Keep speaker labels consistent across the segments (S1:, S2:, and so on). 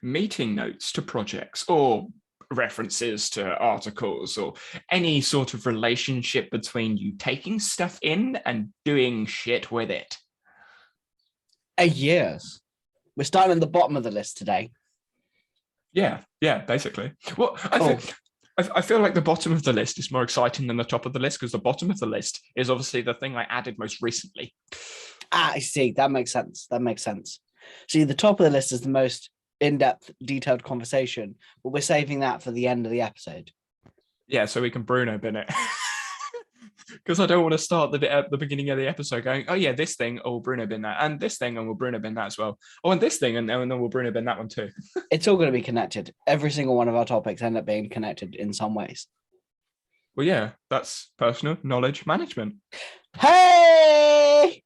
S1: meeting notes to projects or references to articles or any sort of relationship between you taking stuff in and doing shit with it.
S2: Yes. We're starting at the bottom of the list today.
S1: Yeah, basically. Well,
S2: Cool.
S1: I feel like the bottom of the list is more exciting than the top of the list because the bottom of the list is obviously the thing I added most recently.
S2: I see. That makes sense. See, the top of the list is the most in-depth, detailed conversation, but we're saving that for the end of the episode.
S1: Yeah, so we can Bruno bin it. Because I don't want to start the bit at the beginning of the episode going, oh yeah, this thing, oh, Bruno bin that, and this thing, and we'll Bruno bin that as well. Oh, and this thing, and then we'll Bruno bin that one too.
S2: It's all going to be connected. Every single one of our topics end up being connected in some ways.
S1: Well, yeah, that's personal knowledge management.
S2: Hey!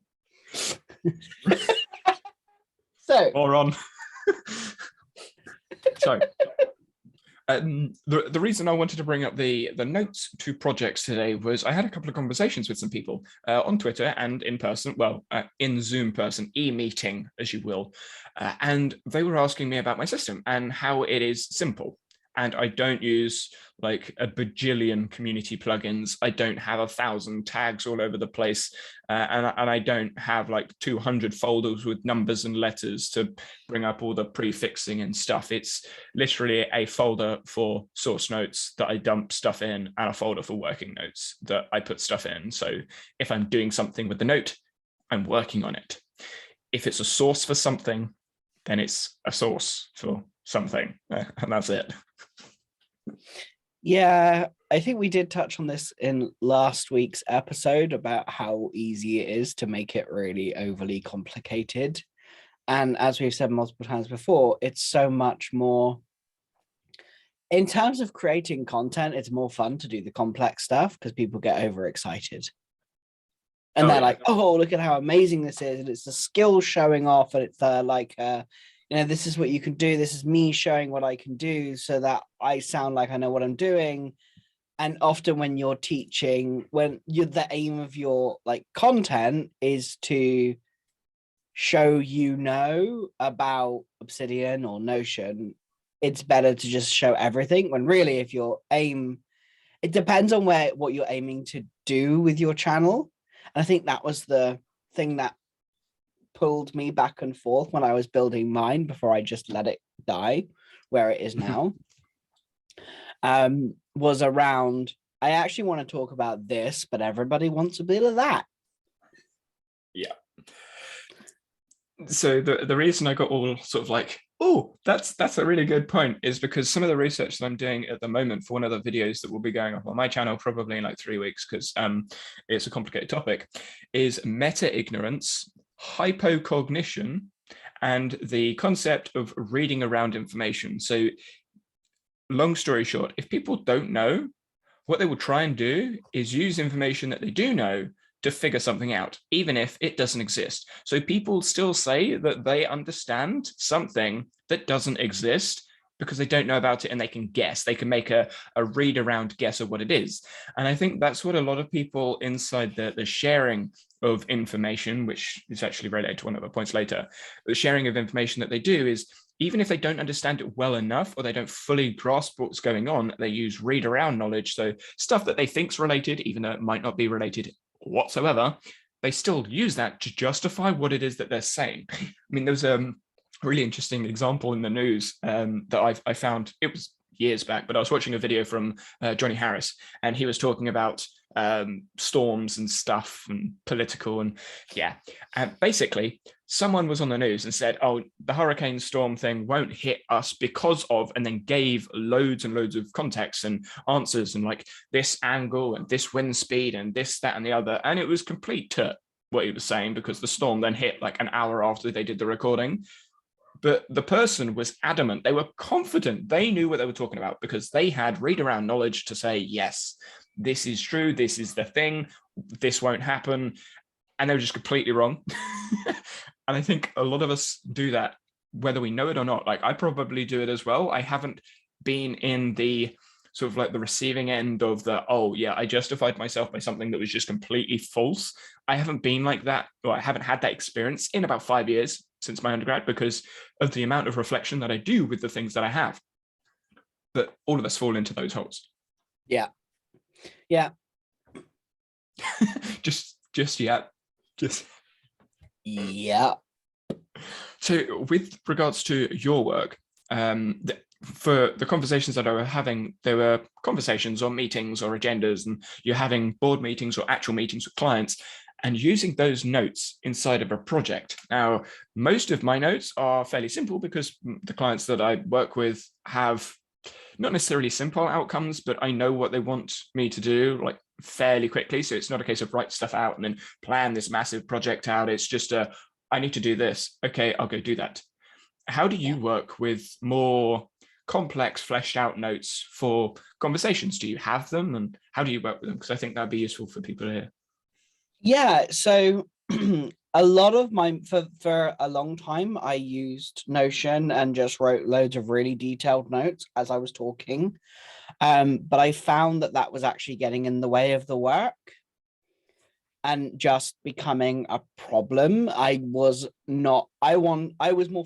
S2: So,
S1: Or on. So, the reason I wanted to bring up the notes to projects today was I had a couple of conversations with some people on Twitter and in person, well, in Zoom person, e-meeting, as you will, and they were asking me about my system and how it is simple. And I don't use like a bajillion community plugins. I don't have 1,000 tags all over the place. And I don't have like 200 folders with numbers and letters to bring up all the prefixing and stuff. It's literally a folder for source notes that I dump stuff in and a folder for working notes that I put stuff in. So if I'm doing something with the note, I'm working on it. If it's a source for something, then it's a source for something. And that's it.
S2: Yeah, I think we did touch on this in last week's episode about how easy it is to make it really overly complicated. And as we've said multiple times before, it's so much more, in terms of creating content, it's more fun to do the complex stuff because people get overexcited. And they're like, oh, look at how amazing this is. And it's the skill showing off. And it's this is what you can do. This is me showing what I can do so that I sound like I know what I'm doing. And often when you're teaching, the aim of your like content is to show about Obsidian or Notion, it's better to just show everything when really if your aim, it depends on what you're aiming to do with your channel. And I think that was the thing that pulled me back and forth when I was building mine before I just let it die where it is now. Was around, I actually want to talk about this, but everybody wants a bit of that.
S1: Yeah. So the reason I got all sort of like, oh, that's a really good point, is because some of the research that I'm doing at the moment for one of the videos that will be going up on my channel probably in like 3 weeks, because it's a complicated topic, is meta-ignorance, hypocognition, and the concept of reading around information. So long story short, if people don't know, what they will try and do is use information that they do know to figure something out, even if it doesn't exist. So people still say that they understand something that doesn't exist because they don't know about it and they can guess. They can make a read around guess of what it is. And I think that's what a lot of people inside the sharing of information, which is actually related to one of the points later, the sharing of information that they do is, even if they don't understand it well enough or they don't fully grasp what's going on, they use read around knowledge. So stuff that they think's related, even though it might not be related whatsoever, they still use that to justify what it is that they're saying. I mean, there was a really interesting example in the news that I found, it was years back, but I was watching a video from Johnny Harris, and he was talking about storms and stuff and political, and yeah, and basically someone was on the news and said, oh, the hurricane storm thing won't hit us because of, and then gave loads and loads of context and answers and like this angle and this wind speed and this, that, and the other. And it was complete to what he was saying because the storm then hit like an hour after they did the recording. But the person was adamant. They were confident. They knew what they were talking about because they had read around knowledge to say, yes, this is true. This is the thing. This won't happen. And they were just completely wrong. And I think a lot of us do that, whether we know it or not. Like I probably do it as well. I haven't been in the sort of like the receiving end of the, oh yeah, I justified myself by something that was just completely false. I haven't been like that, or I haven't had that experience in about 5 years. since my undergrad because of the amount of reflection that I do with the things that I have. But all of us fall into those holes.
S2: Yeah. Yeah.
S1: just yeah. Just
S2: yeah.
S1: So with regards to your work, for the conversations that I were having, there were conversations or meetings or agendas, and you're having board meetings or actual meetings with clients and using those notes inside of a project. Now, most of my notes are fairly simple because the clients that I work with have not necessarily simple outcomes, but I know what they want me to do like fairly quickly. So it's not a case of write stuff out and then plan this massive project out. It's just I need to do this. Okay, I'll go do that. How do you work with more complex, fleshed out notes for conversations? Do you have them, and how do you work with them? Because I think that'd be useful for people to hear.
S2: Yeah, so a lot of my for a long time I used Notion and just wrote loads of really detailed notes as I was talking, but I found that was actually getting in the way of the work and just becoming a problem. I was more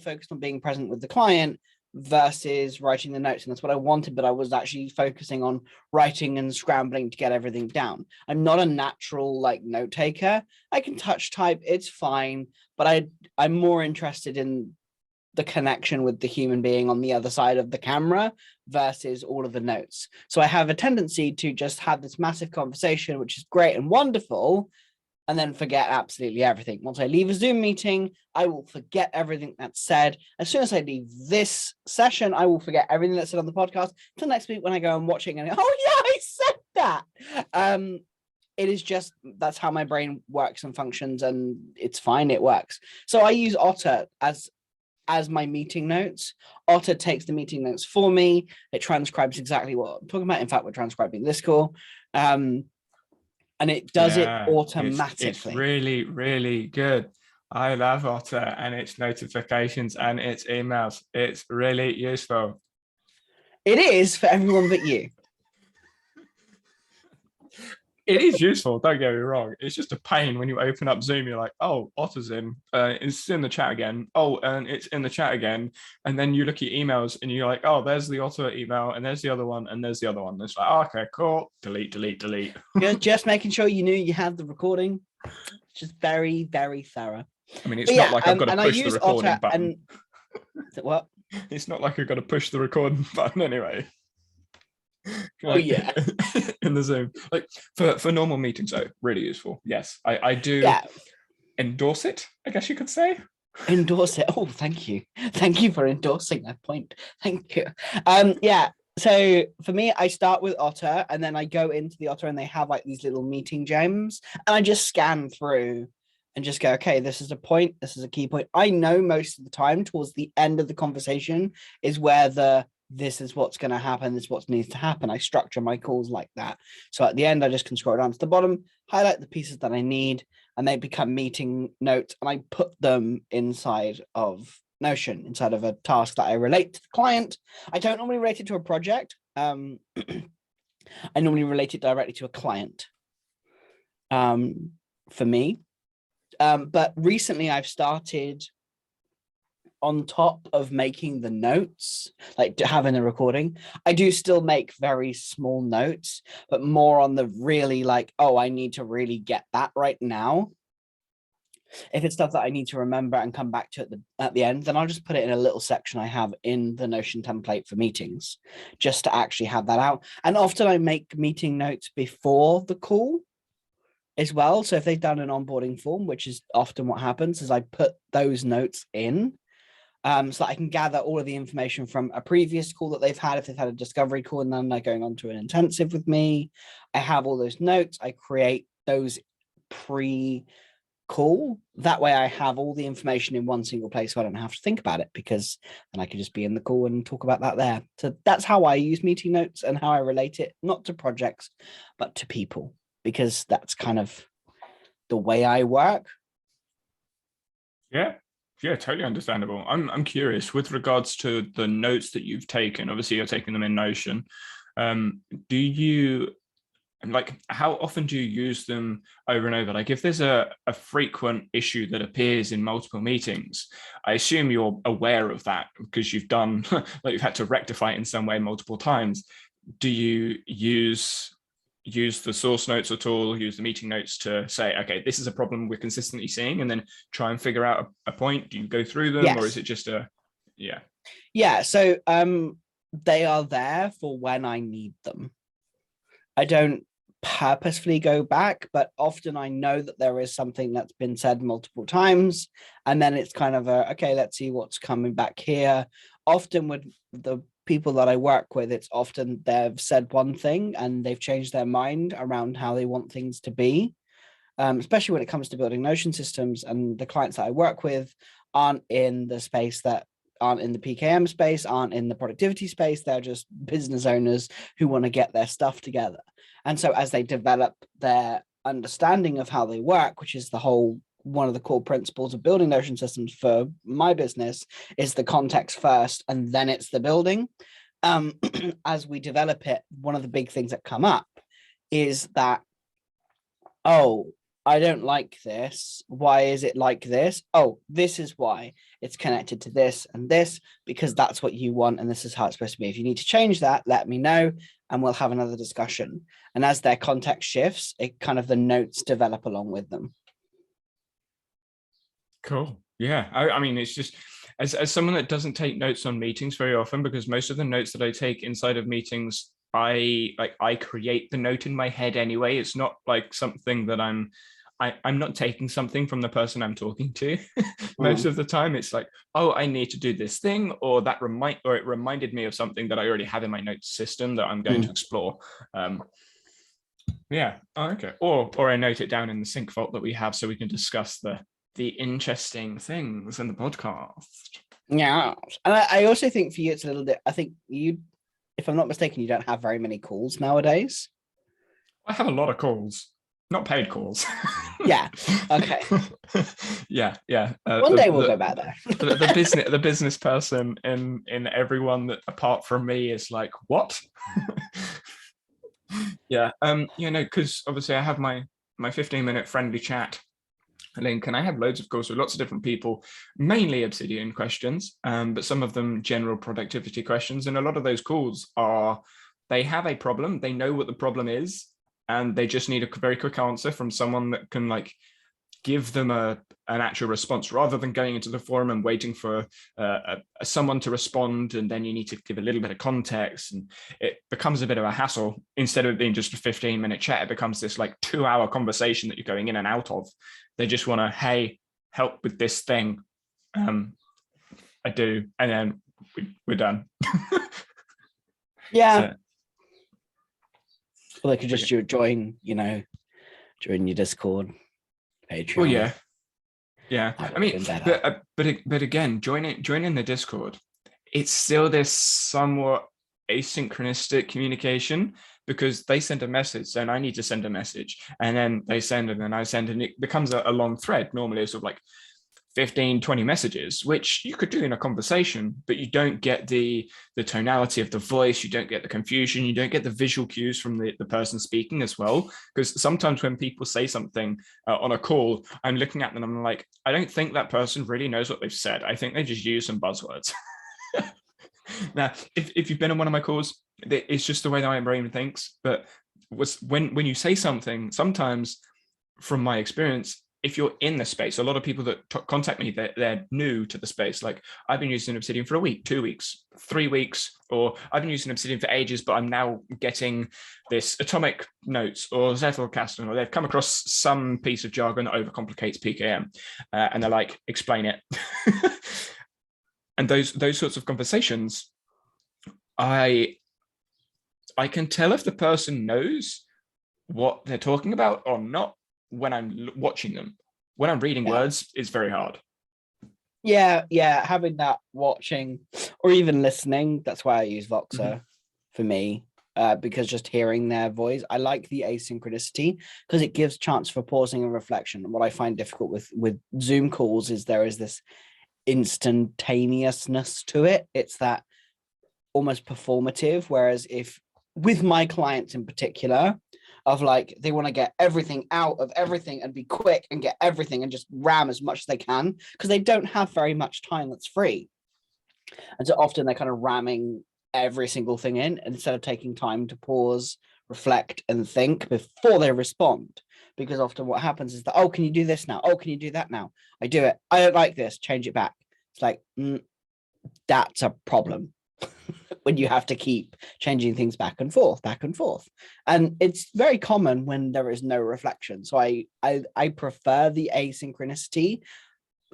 S2: focused on being present with the client versus writing the notes, and that's what I wanted, but I was actually focusing on writing and scrambling to get everything down. I'm not a natural like note taker. I can touch type, it's fine, but I'm more interested in the connection with the human being on the other side of the camera versus all of the notes. So I have a tendency to just have this massive conversation, which is great and wonderful, and then forget absolutely everything. Once I leave a Zoom meeting, I will forget everything that's said. As soon as I leave this session, I will forget everything that's said on the podcast until next week when I go and watch it and go, oh yeah, I said that. It is just, that's how my brain works and functions, and it's fine, it works. So I use Otter as my meeting notes. Otter takes the meeting notes for me. It transcribes exactly what I'm talking about. In fact, we're transcribing this call. And it does it automatically.
S1: It's really, really good. I love Otter and its notifications and its emails. It's really useful.
S2: It is for everyone but you.
S1: It is useful, don't get me wrong. It's just a pain when you open up Zoom. You're like, oh, Otter's in. It's in the chat again. Oh, and it's in the chat again. And then you look at your emails and you're like, oh, there's the Otter email, and there's the other one, and there's the other one. And it's like, oh, okay, cool. Delete, delete, delete.
S2: just making sure you knew you had the recording. It's just very, very thorough.
S1: I mean, it's not like I've got to push the recording
S2: Otter
S1: button.
S2: What?
S1: It's not like I've got to push the recording button anyway.
S2: Oh yeah.
S1: In the Zoom, like for normal meetings, though, really useful. Yes, I do endorse it, I guess you could say.
S2: Endorse it. Oh, thank you for endorsing that point. Thank you. Yeah, so for me, I start with Otter and then I go into the Otter and they have like these little meeting gems, and I just scan through and just go, okay, this is a point, this is a key point. I know most of the time towards the end of the conversation is where this is what's going to happen, this is what needs to happen. I structure my calls like that. So at the end, I just can scroll down to the bottom, highlight the pieces that I need, and they become meeting notes, and I put them inside of Notion, inside of a task that I relate to the client. I don't normally relate it to a project. I normally relate it directly to a client for me. But recently I've started, on top of making the notes, like having the recording, I do still make very small notes, but more on the really like, oh, I need to really get that right now. If it's stuff that I need to remember and come back to at the end, then I'll just put it in a little section I have in the Notion template for meetings, just to actually have that out. And often I make meeting notes before the call as well. So if they've done an onboarding form, which is often what happens, is I put those notes in. So that I can gather all of the information from a previous call that they've had, if they've had a discovery call and then they're going on to an intensive with me. I have all those notes. I create those pre-call. That way I have all the information in one single place, so I don't have to think about it, because then I can just be in the call and talk about that there. So that's how I use meeting notes and how I relate it, not to projects, but to people, because that's kind of the way I work.
S1: Yeah, totally understandable. I'm curious with regards to the notes that you've taken. Obviously, you're taking them in Notion. Do you And like, how often do you use them over and over? Like, if there's a frequent issue that appears in multiple meetings, I assume you're aware of that because you've done, like, you've had to rectify it in some way multiple times. Do you use the source notes at all, use the meeting notes to say, okay, this is a problem we're consistently seeing, and then try and figure out a point? Do you go through them? Yes. Or is it just
S2: yeah, so they are there for when I need them. I don't purposefully go back, but often I know that there is something that's been said multiple times, and then it's kind of okay, let's see what's coming back here. Often with the people that I work with, it's often they've said one thing and they've changed their mind around how they want things to be, especially when it comes to building Notion systems. And the clients that I work with aren't in the space aren't in the PKM space, aren't in the productivity space. They're just business owners who want to get their stuff together. And so as they develop their understanding of how they work, which is one of the core principles of building Notion systems for my business, is the context first, and then it's the building. As we develop it, one of the big things that come up is that, oh, I don't like this. Why is it like this? Oh, this is why. It's connected to this and this, because that's what you want, and this is how it's supposed to be. If you need to change that, let me know, and we'll have another discussion. And as their context shifts, it kind of the notes develop along with them.
S1: Cool. Yeah. I mean, it's just, as someone that doesn't take notes on meetings very often, because most of the notes that I take inside of meetings, I create the note in my head anyway. It's not like something that I'm not taking something from the person I'm talking to. Most of the time it's like, oh, I need to do this thing, or it reminded me of something that I already have in my notes system that I'm going to explore. Yeah. Oh, okay. Or I note it down in the sync vault that we have so we can discuss the interesting things in the podcast.
S2: Yeah. And I also think for you it's a little bit, I think you, if I'm not mistaken, you don't have very many calls nowadays.
S1: I have a lot of calls. Not paid calls.
S2: Yeah. Okay.
S1: Yeah.
S2: One day we'll go back there.
S1: the business person in everyone that apart from me is like, what? Yeah. Because obviously I have my 15-minute friendly chat link, and I have loads of calls with lots of different people, mainly Obsidian questions, but some of them general productivity questions. And a lot of those calls they have a problem, they know what the problem is, and they just need a very quick answer from someone that can like give them an actual response, rather than going into the forum and waiting for someone to respond, and then you need to give a little bit of context, and it becomes a bit of a hassle. Instead of being just a 15-minute chat, it becomes this like 2-hour conversation that you're going in and out of. They just want to, hey, help with this thing. I do, and then we're done.
S2: Yeah. Well, they could just join your Discord, Patreon.
S1: Well, yeah. I mean, but again, joining the Discord, it's still this somewhat asynchronistic communication, because they send a message, then I need to send a message, and then they send, and then I send, and it becomes a long thread. Normally it's sort of like 15, 20 messages, which you could do in a conversation, but you don't get the tonality of the voice, you don't get the confusion, you don't get the visual cues from the person speaking as well. Because sometimes when people say something on a call, I'm looking at them and I'm like, I don't think that person really knows what they've said. I think they just use some buzzwords. Now, if you've been on one of my calls, it's just the way that my brain thinks. But when you say something, sometimes from my experience, if you're in the space, a lot of people that contact me, they're new to the space. Like, I've been using Obsidian for a week, 2 weeks, 3 weeks, or I've been using Obsidian for ages, but I'm now getting this atomic notes or Zettelkasten, or they've come across some piece of jargon that overcomplicates PKM, and they're like, explain it. And those sorts of conversations, I can tell if the person knows what they're talking about or not when I'm watching them. When I'm reading words, it's very hard.
S2: Yeah, having that watching or even listening, that's why I use Voxer for me, because just hearing their voice, I like the asynchronicity because it gives chance for pausing and reflection. And what I find difficult with Zoom calls is there is this instantaneousness to it. It's that almost performative, whereas if with my clients in particular, of like they want to get everything out of everything and be quick and get everything and just ram as much as they can because they don't have very much time that's free. And so often they're kind of ramming every single thing in instead of taking time to pause, reflect, and think before they respond. Because often what happens is that, oh, can you do this now? Oh, can you do that now? I do it. I don't like this. Change it back. It's like, that's a problem when you have to keep changing things back and forth, back and forth. And it's very common when there is no reflection. So I prefer the asynchronicity,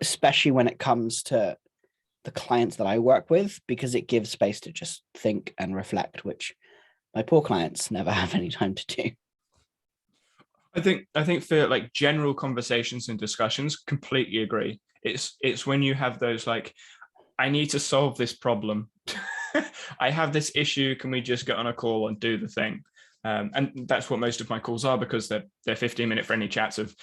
S2: especially when it comes to the clients that I work with, because it gives space to just think and reflect, which my poor clients never have any time to do.
S1: I think for like general conversations and discussions, completely agree. It's when you have those like, I need to solve this problem. I have this issue. Can we just get on a call and do the thing? And that's what most of my calls are, because they're 15-minute friendly chats of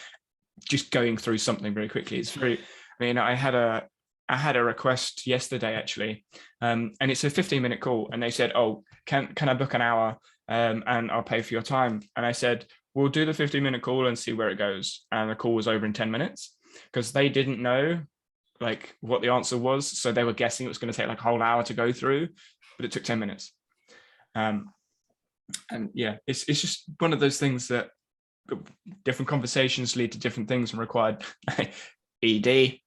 S1: just going through something very quickly. It's very, I mean, I had a request yesterday actually, and it's a 15-minute call, and they said, oh, can I book an hour, and I'll pay for your time. And I said, we'll do the 15-minute call and see where it goes. And the call was over in 10 minutes because they didn't know like what the answer was. So they were guessing it was going to take like a whole hour to go through, but it took 10 minutes. And yeah, it's just one of those things that different conversations lead to different things and required ED,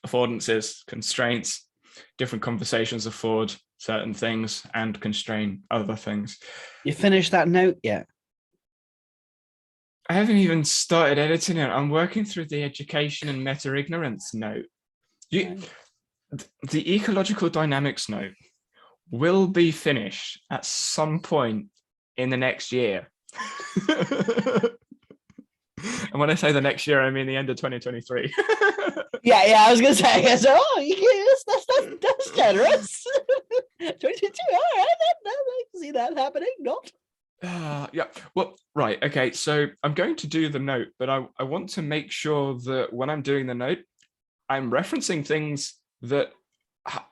S1: affordances, constraints. Different conversations afford certain things and constrain other things.
S2: You finished that note yet?
S1: I haven't even started editing it. I'm working through the education and meta-ignorance note. The ecological dynamics note will be finished at some point in the next year. And when I say the next year, I mean the end of 2023.
S2: Yeah, I was gonna say, so, that's generous. 2022, all right, I can see that happening. Not.
S1: Yeah, well, right, okay, so I'm going to do the note, but I want to make sure that when I'm doing the note, I'm referencing things that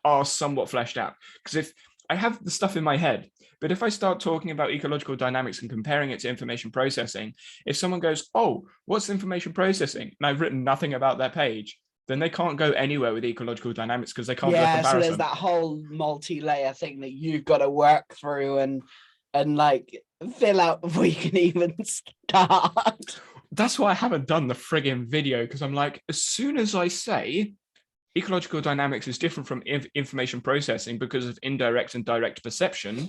S1: are somewhat fleshed out. Because if I have the stuff in my head, but if I start talking about ecological dynamics and comparing it to information processing, if someone goes, oh, what's information processing? And I've written nothing about their page, then they can't go anywhere with ecological dynamics because they can't do a comparison.
S2: So there's that whole multi-layer thing that you've got to work through and like fill out before you can even start.
S1: That's why I haven't done the friggin' video, because I'm like, as soon as I say ecological dynamics is different from information processing because of indirect and direct perception,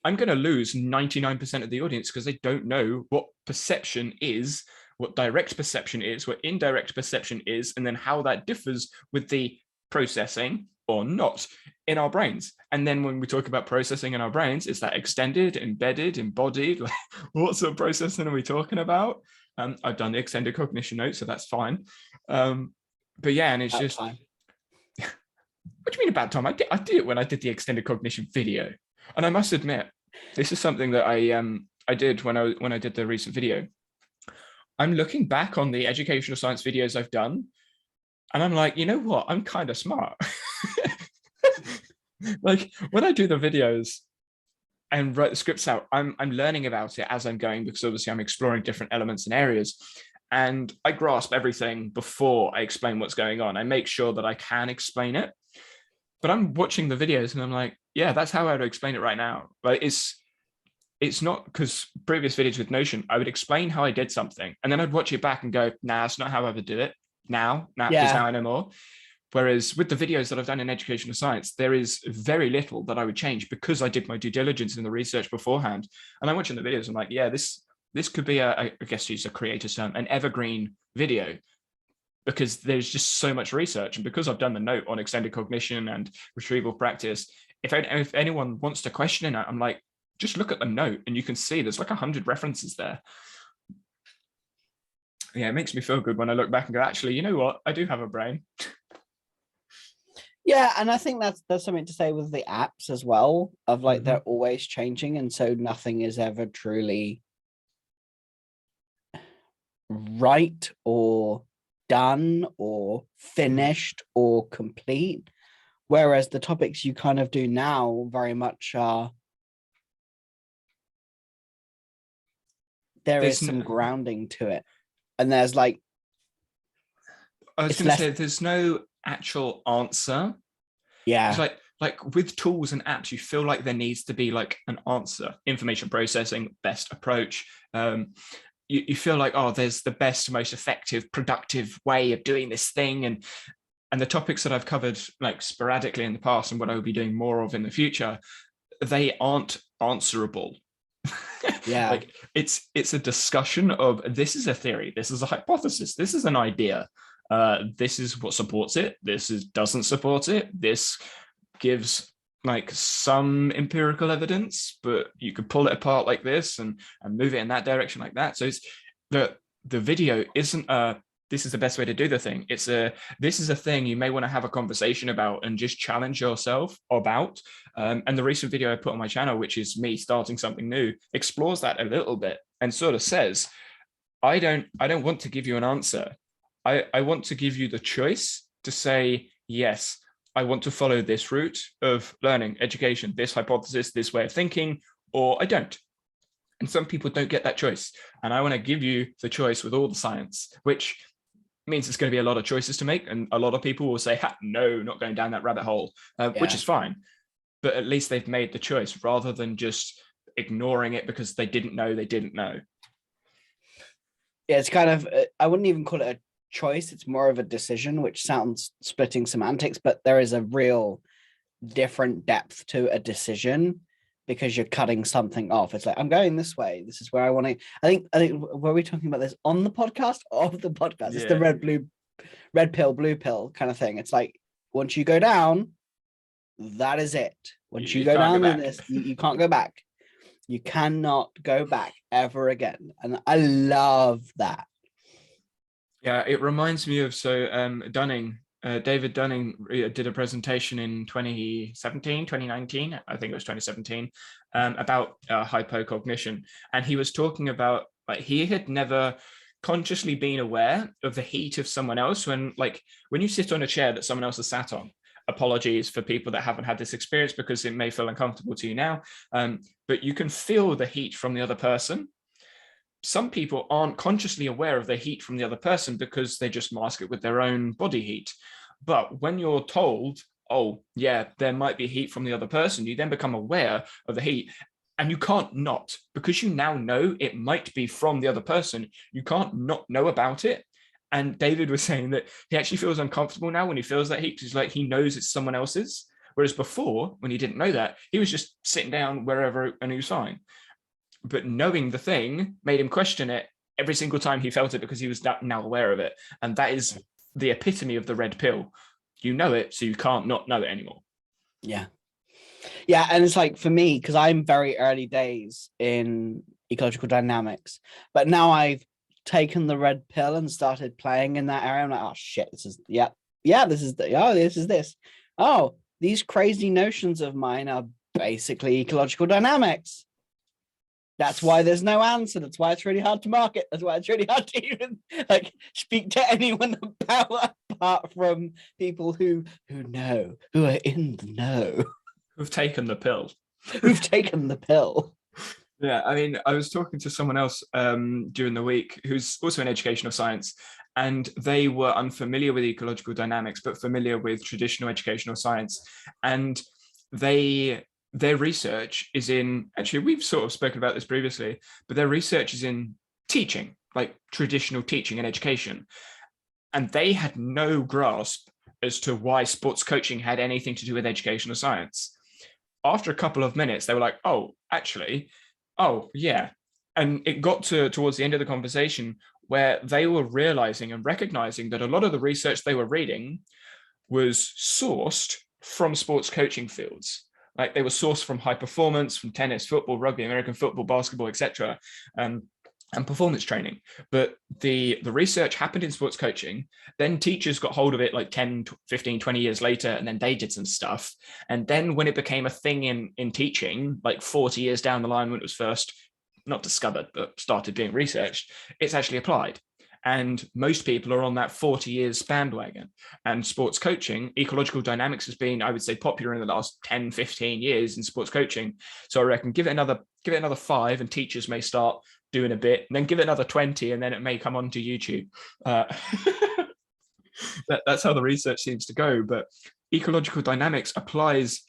S1: I'm going to lose 99% of the audience because they don't know what perception is, what direct perception is, what indirect perception is, and then how that differs with the processing or not in our brains. And then when we talk about processing in our brains, is that extended, embedded, embodied? Like, what sort of processing are we talking about? I've done the extended cognition note, so that's fine. But yeah, and it's about just time. What do you mean about time? I did it when I did the extended cognition video, and I must admit, this is something that I did when I did the recent video. I'm looking back on the educational science videos I've done, and I'm like, you know what? I'm kind of smart. Like when I do the videos and write the scripts out, I'm learning about it as I'm going, because obviously I'm exploring different elements and areas, and I grasp everything before I explain what's going on. I make sure that I can explain it, but I'm watching the videos and I'm like, yeah, that's how I would explain it right now. But it's not, because previous videos with Notion, I would explain how I did something and then I'd watch it back and go, nah, it's not how I would do it now anymore. Whereas with the videos that I've done in educational science, there is very little that I would change because I did my due diligence in the research beforehand. And I'm watching the videos, I'm like, yeah, this could be I guess to use a creator's term, an evergreen video, because there's just so much research. And because I've done the note on extended cognition and retrieval practice, if anyone wants to question it, I'm like, just look at the note and you can see there's like 100 references there. Yeah, it makes me feel good when I look back and go, actually, you know what? I do have a brain.
S2: Yeah, and I think there's something to say with the apps as well, of like they're always changing, and so nothing is ever truly right or done or finished or complete. Whereas the topics you kind of do now very much are there
S1: there's
S2: is some
S1: no,
S2: grounding to it. And there's like,
S1: I was
S2: it's
S1: going to
S2: less,
S1: say there's no actual answer. It's
S2: yeah,
S1: like with tools and apps, you feel like there needs to be like an answer. Information processing, best approach. You feel like, oh, there's the best, most effective, productive way of doing this thing. And the topics that I've covered like sporadically in the past and what I will be doing more of in the future, they aren't answerable.
S2: yeah,
S1: Like it's a discussion of, this is a theory, this is a hypothesis, this is an idea, this is what supports it, this is doesn't support it, this gives like some empirical evidence, but you could pull it apart like this and move it in that direction like that. So it's the video isn't a, this is the best way to do the thing. It's a, this is a thing you may want to have a conversation about and just challenge yourself about. And the recent video I put on my channel, which is me starting something new, explores that a little bit and sort of says, I don't want to give you an answer. I want to give you the choice to say, yes, I want to follow this route of learning, education, this hypothesis, this way of thinking, or I don't. And some people don't get that choice. And I want to give you the choice with all the science, which means it's going to be a lot of choices to make. And a lot of people will say, no, not going down that rabbit hole, which is fine. But at least they've made the choice rather than just ignoring it because they didn't know they didn't know.
S2: Yeah, it's kind of, I wouldn't even call it a choice. It's more of a decision, which sounds splitting semantics, but there is a real different depth to a decision because you're cutting something off. It's like, I'm going this way. This is where I want to. I think were we talking about this on the podcast? Off the podcast? Yeah. It's the red pill, blue pill kind of thing. It's like, once you go down, that is it. Once you go down in this, you can't go back. You cannot go back ever again. And I love that.
S1: Yeah, it reminds me of, Dunning, David Dunning did a presentation in 2019, I think it was 2017, about hypocognition. And he was talking about, like, he had never consciously been aware of the heat of someone else when you sit on a chair that someone else has sat on. Apologies for people that haven't had this experience because it may feel uncomfortable to you now, but you can feel the heat from the other person. Some people aren't consciously aware of the heat from the other person because they just mask it with their own body heat. But when you're told, oh, yeah, there might be heat from the other person, you then become aware of the heat. And you can't not, because you now know it might be from the other person. You can't not know about it. And David was saying that he actually feels uncomfortable now when he feels that heat, because like he knows it's someone else's. Whereas before, when he didn't know that, he was just sitting down wherever and he was fine. But knowing the thing made him question it every single time he felt it because he was now aware of it. And that is the epitome of the red pill. You know it, so you can't not know it anymore.
S2: Yeah. Yeah, and it's like, for me, because I'm very early days in ecological dynamics, but now I've taken the red pill and started playing in that area. I'm like, oh shit, this is this. Oh, these crazy notions of mine are basically ecological dynamics. That's why there's no answer. That's why it's really hard to market. That's why it's really hard to even speak to anyone about, apart from people who know, who are in the know.
S1: Who've taken the pill.
S2: Who've taken the pill.
S1: Yeah, I mean, I was talking to someone else during the week who's also in educational science, and they were unfamiliar with ecological dynamics, but familiar with traditional educational science. And their research is in, actually, we've sort of spoken about this previously, but their research is in teaching, like traditional teaching and education. And they had no grasp as to why sports coaching had anything to do with educational science. After a couple of minutes, they were like, oh, actually, oh, yeah. And it got towards the end of the conversation where they were realizing and recognizing that a lot of the research they were reading was sourced from sports coaching fields. Like they were sourced from high performance, from tennis, football, rugby, American football, basketball, etc., and performance training. But the research happened in sports coaching. Then teachers got hold of it like 10, 15, 20 years later, and then they did some stuff. And then when it became a thing in teaching, like 40 years down the line when it was first not discovered, but started being researched, it's actually applied. And most people are on that 40 years bandwagon. And sports coaching, ecological dynamics has been, I would say, popular in the last 10, 15 years in sports coaching. So I reckon give it another 5 and teachers may start doing a bit, and then give it another 20, and then it may come onto YouTube. That's how the research seems to go. But ecological dynamics applies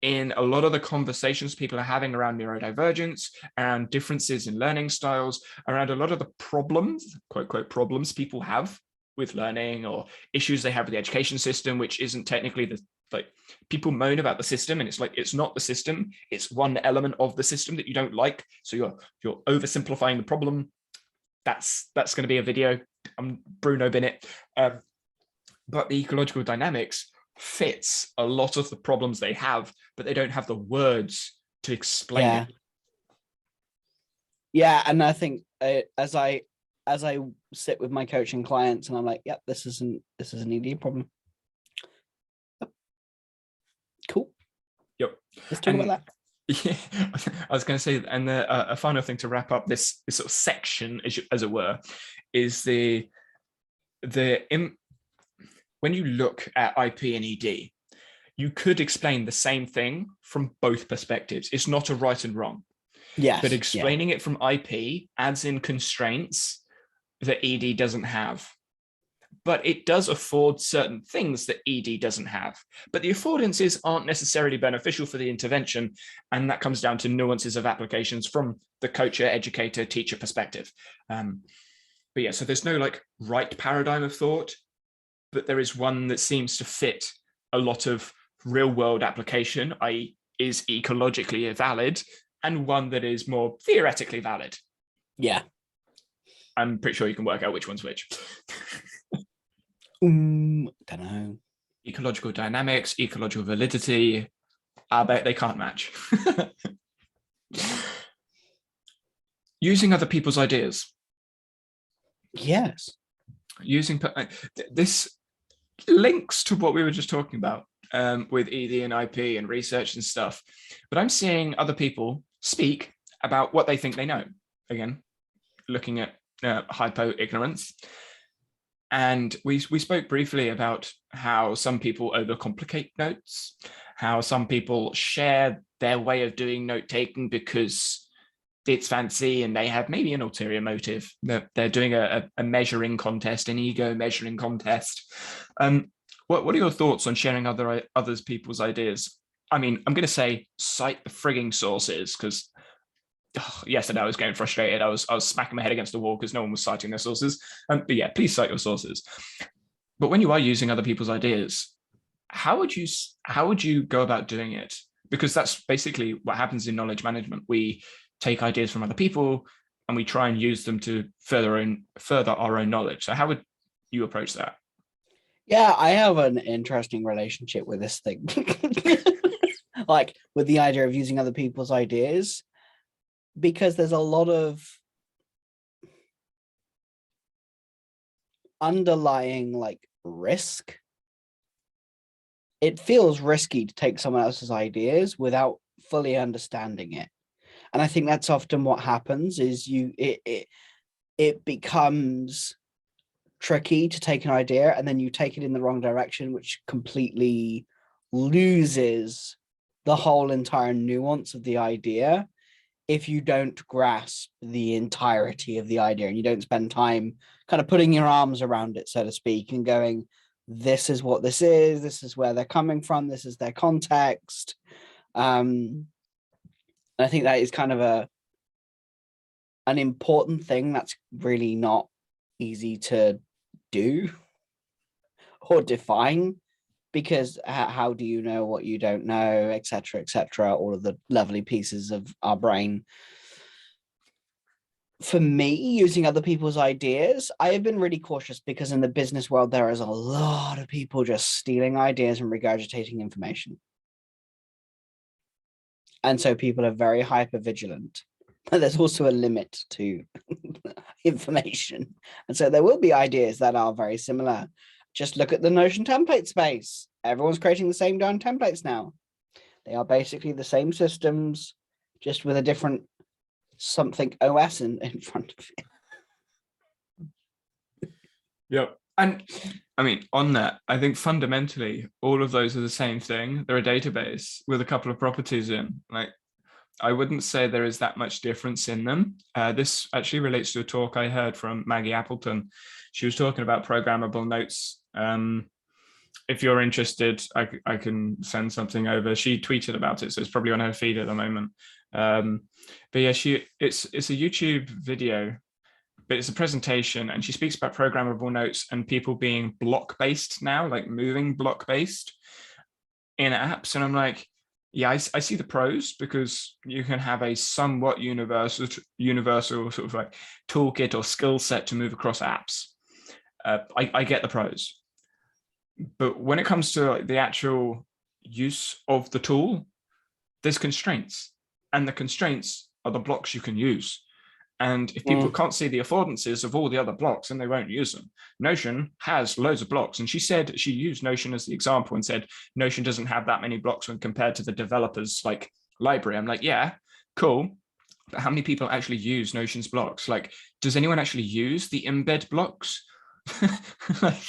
S1: in a lot of the conversations people are having around neurodivergence, around differences in learning styles, around a lot of the problems, quote, quote, problems people have with learning, or issues they have with the education system, which isn't technically the, like, people moan about the system, and it's like, it's not the system, it's one element of the system that you don't like. So you're oversimplifying the problem. That's going to be a video. I'm Bruno Binnett. But the ecological dynamics fits a lot of the problems they have, but they don't have the words to explain it.
S2: Yeah, and I think as I sit with my coaching clients, and I'm like, yep, this is an ED problem. Yep. Cool.
S1: Yep.
S2: Let's talk about that.
S1: Yeah, I was going to say, and a final thing to wrap up this sort of section, as it were, is when you look at IP and ED, you could explain the same thing from both perspectives. It's not a right and wrong.
S2: Yes.
S1: But explaining it from IP adds in constraints that ED doesn't have. But it does afford certain things that ED doesn't have. But the affordances aren't necessarily beneficial for the intervention. And that comes down to nuances of applications from the coacher, educator, teacher perspective. But yeah, so there's no like right paradigm of thought, but there is one that seems to fit a lot of real world application, i.e. is ecologically valid, and one that is more theoretically valid.
S2: Yeah.
S1: I'm pretty sure you can work out which one's which.
S2: Don't know.
S1: Ecological dynamics, ecological validity, I bet they can't match. Using other people's ideas.
S2: Yes.
S1: Using this links to what we were just talking about with ED and IP and research and stuff. But I'm seeing other people speak about what they think they know. Again, looking at hypo-ignorance. And we spoke briefly about how some people overcomplicate notes, how some people share their way of doing note-taking because it's fancy and they have maybe an ulterior motive. They're doing a measuring contest, an ego measuring contest. What are your thoughts on sharing others people's ideas? I mean, I'm going to say cite the frigging sources, because yesterday I was getting frustrated. I was smacking my head against the wall because no one was citing their sources. But yeah, please cite your sources. But when you are using other people's ideas, how would you go about doing it? Because that's basically what happens in knowledge management. We take ideas from other people and we try and use them to further our own knowledge. So how would you approach that?
S2: Yeah, I have an interesting relationship with this thing. Like with the idea of using other people's ideas, because there's a lot of underlying like risk. It feels risky to take someone else's ideas without fully understanding it. And I think that's often what happens is it becomes tricky to take an idea and then you take it in the wrong direction, which completely loses the whole entire nuance of the idea if you don't grasp the entirety of the idea and you don't spend time kind of putting your arms around it, so to speak, and going, this is what this is where they're coming from, this is their context. I think that is kind of an important thing that's really not easy to do or define, because how do you know what you don't know, etc., all of the lovely pieces of our brain. For me, using other people's ideas, I have been really cautious because in the business world, there is a lot of people just stealing ideas and regurgitating information. And so people are very hyper vigilant. But there's also a limit to information. And so there will be ideas that are very similar. Just look at the Notion template space. Everyone's creating the same darn templates now. They are basically the same systems, just with a different something OS in front of it.
S1: Yep. And I mean, on that, I think fundamentally, all of those are the same thing. They're a database with a couple of properties in. Like, I wouldn't say there is that much difference in them. This actually relates to a talk I heard from Maggie Appleton. She was talking about programmable notes. If you're interested, I can send something over. She tweeted about it, so it's probably on her feed at the moment. But yeah, it's a YouTube video, but it's a presentation, and she speaks about programmable notes and people being block-based now, like moving block-based in apps. And I'm like, yeah, I see the pros, because you can have a somewhat universal sort of like toolkit or skill set to move across apps. I get the pros. But when it comes to like the actual use of the tool, there's constraints, and the constraints are the blocks you can use. And if people can't see the affordances of all the other blocks, then they won't use them. Notion has loads of blocks. And she said, she used Notion as the example and said, Notion doesn't have that many blocks when compared to the developers like library. I'm like, yeah, cool. But how many people actually use Notion's blocks? Like, does anyone actually use the embed blocks? Like,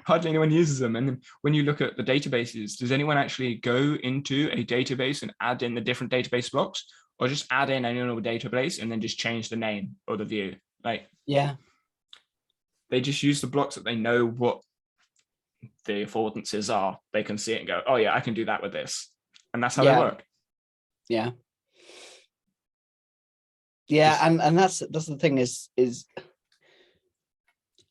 S1: hardly anyone uses them. And then when you look at the databases, does anyone actually go into a database and add in the different database blocks, or just add in a new database and then just change the name or the view? Like,
S2: yeah,
S1: they just use the blocks that they know what the affordances are. They can see it and go, oh yeah, I can do that with this. And that's how they work.
S2: Yeah. And that's the thing is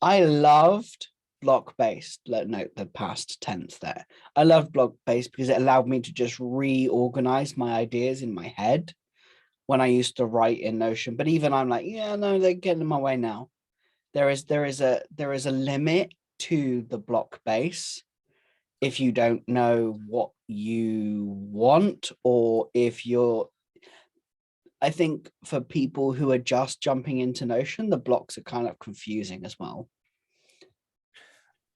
S2: I loved block-based. Note the past tense there. I loved block-based because it allowed me to just reorganize my ideas in my head when I used to write in Notion. But even I'm like, yeah, no, they're getting in my way now. There is a limit to the block base if you don't know what you want, or if you're, I think for people who are just jumping into Notion, the blocks are kind of confusing as well.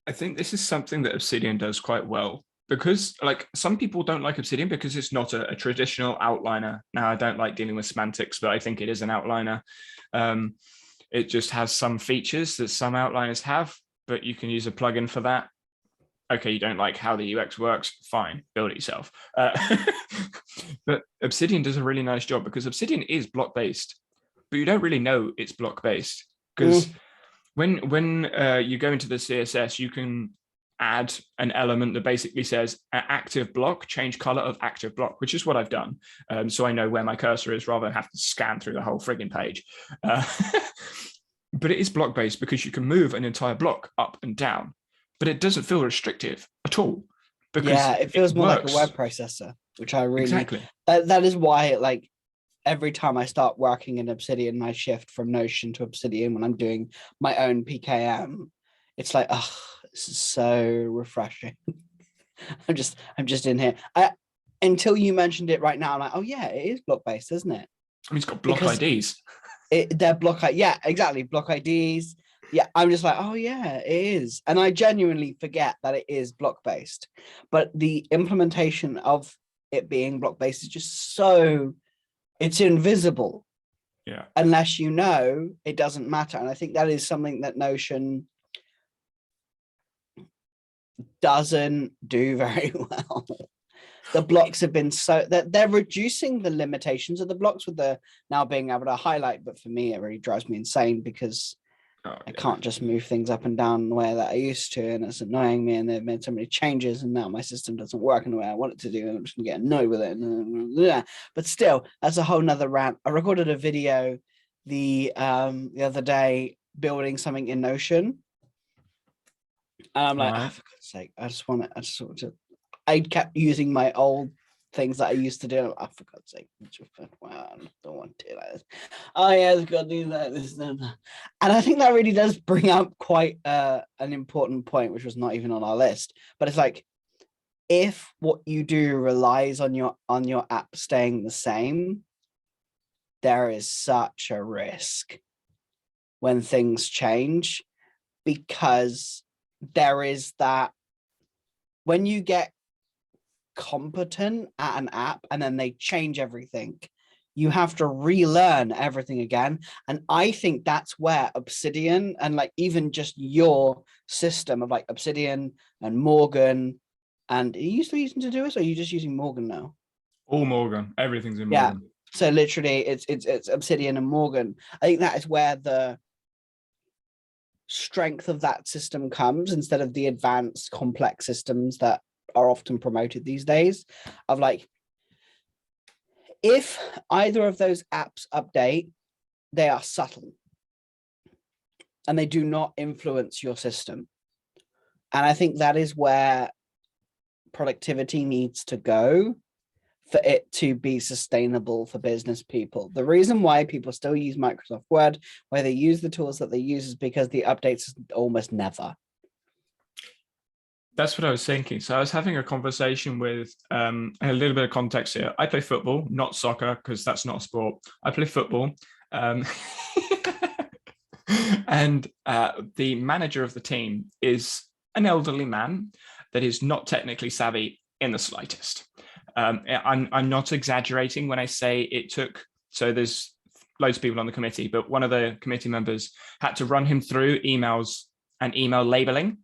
S1: I think this is something that Obsidian does quite well, because like some people don't like Obsidian because it's not a traditional outliner. Now, I don't like dealing with semantics, but I think it is an outliner. It just has some features that some outliners have, but you can use a plugin for that. Okay, you don't like how the UX works, fine, build it yourself. But Obsidian does a really nice job, because Obsidian is block-based, but you don't really know it's block-based, because when you go into the CSS, you can add an element that basically says active block, change color of active block, which is what I've done. So I know where my cursor is rather than have to scan through the whole frigging page. But it is block-based because you can move an entire block up and down, but it doesn't feel restrictive at all.
S2: Because it feels more like a web processor, which I really, that is why, like, every time I start working in Obsidian, I shift from Notion to Obsidian when I'm doing my own PKM. It's like, oh, this is so refreshing. I'm just in here. Until you mentioned it right now, I'm like, oh yeah, it is block-based, isn't it?
S1: I mean, it's got block IDs.
S2: They're yeah, exactly, block IDs. Yeah, I'm just like, oh yeah, it is. And I genuinely forget that it is block-based. But the implementation of it being block-based is just so, it's invisible.
S1: Yeah.
S2: Unless you know, it doesn't matter. And I think that is something that Notion doesn't do very well. The blocks have been so that they're reducing the limitations of the blocks with the now being able to highlight. But for me, it really drives me insane, because I can't just move things up and down the way that I used to, and it's annoying me. And they've made so many changes, and now my system doesn't work in the way I want it to do, and I'm just gonna get annoyed with it. But still, that's a whole nother rant. I recorded a video the other day building something in Notion, and I'm like, oh, for God's sake, I kept using my old things that I used to do. Oh, for God's sake, wow, I don't want to do like this. Oh yeah, I've got to do that, this and that. And I think that really does bring up quite an important point, which was not even on our list. But it's like, if what you do relies on your app staying the same, there is such a risk when things change, because there is that, when you get competent at an app and then they change everything, you have to relearn everything again. And I think that's where Obsidian, and like even just your system of like Obsidian and Morgan, and are you still using Todoist, or are you just using Morgan now?
S1: All Morgan, everything's in Morgan.
S2: So literally it's Obsidian and Morgan. I think that is where the strength of that system comes, instead of the advanced complex systems that are often promoted these days, of like, if either of those apps update, they are subtle and they do not influence your system. And I think that is where productivity needs to go for it to be sustainable for business people. The reason why people still use Microsoft Word, why they use the tools that they use, is because the updates almost never.
S1: That's what I was thinking. So I was having a conversation with a little bit of context here. I play football, not soccer, because that's not a sport. I play football. And the manager of the team is an elderly man that is not technically savvy in the slightest. I'm not exaggerating when I say it took, so there's loads of people on the committee, but one of the committee members had to run him through emails and email labeling.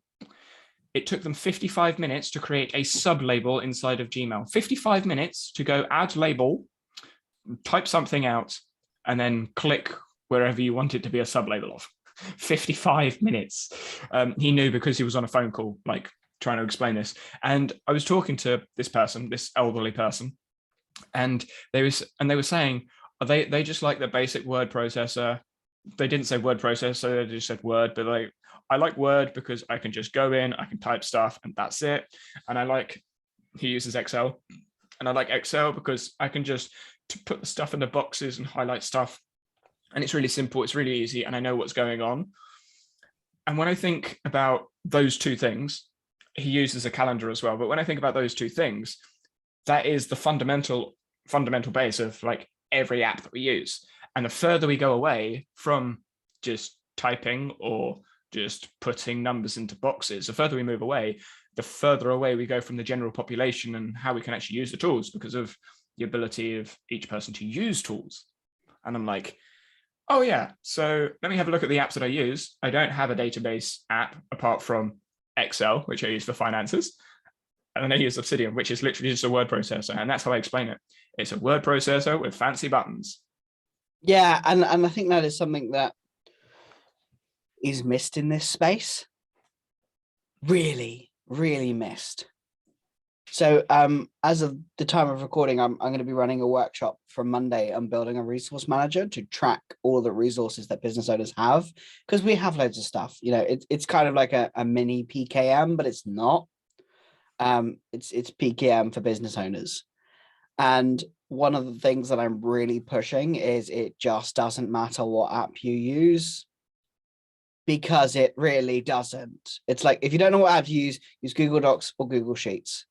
S1: It took them 55 minutes to create a sub-label inside of Gmail. 55 minutes to go add label, type something out, and then click wherever you want it to be a sub-label of. 55 minutes. He knew because he was on a phone call, like trying to explain this. And I was talking to this person, this elderly person, and they were saying they just like the basic word processor. They didn't say word processor, they just said Word, but like, I like Word because I can just go in, I can type stuff, and that's it. And he uses Excel, and I like Excel because I can just put the stuff in the boxes and highlight stuff. And it's really simple, it's really easy, and I know what's going on. And when I think about those two things, he uses a calendar as well. But when I think about those two things, that is the fundamental base of like every app that we use. And the further we go away from just typing or just putting numbers into boxes, the further we move away, the further away we go from the general population and how we can actually use the tools, because of the ability of each person to use tools. And I'm like, oh yeah, so let me have a look at the apps that I use. I don't have a database app apart from Excel, which I use for finances. And then I use Obsidian, which is literally just a word processor. And that's how I explain it. It's a word processor with fancy buttons.
S2: Yeah, and I think that is something that is missed in this space. Really, really missed. So as of the time of recording, I'm going to be running a workshop from Monday on building a resource manager to track all the resources that business owners have, because we have loads of stuff. You know, it's kind of like a mini PKM, but it's not. It's PKM for business owners. And one of the things that I'm really pushing is it just doesn't matter what app you use, because it really doesn't. It's like, if you don't know what app to use Google Docs or Google Sheets,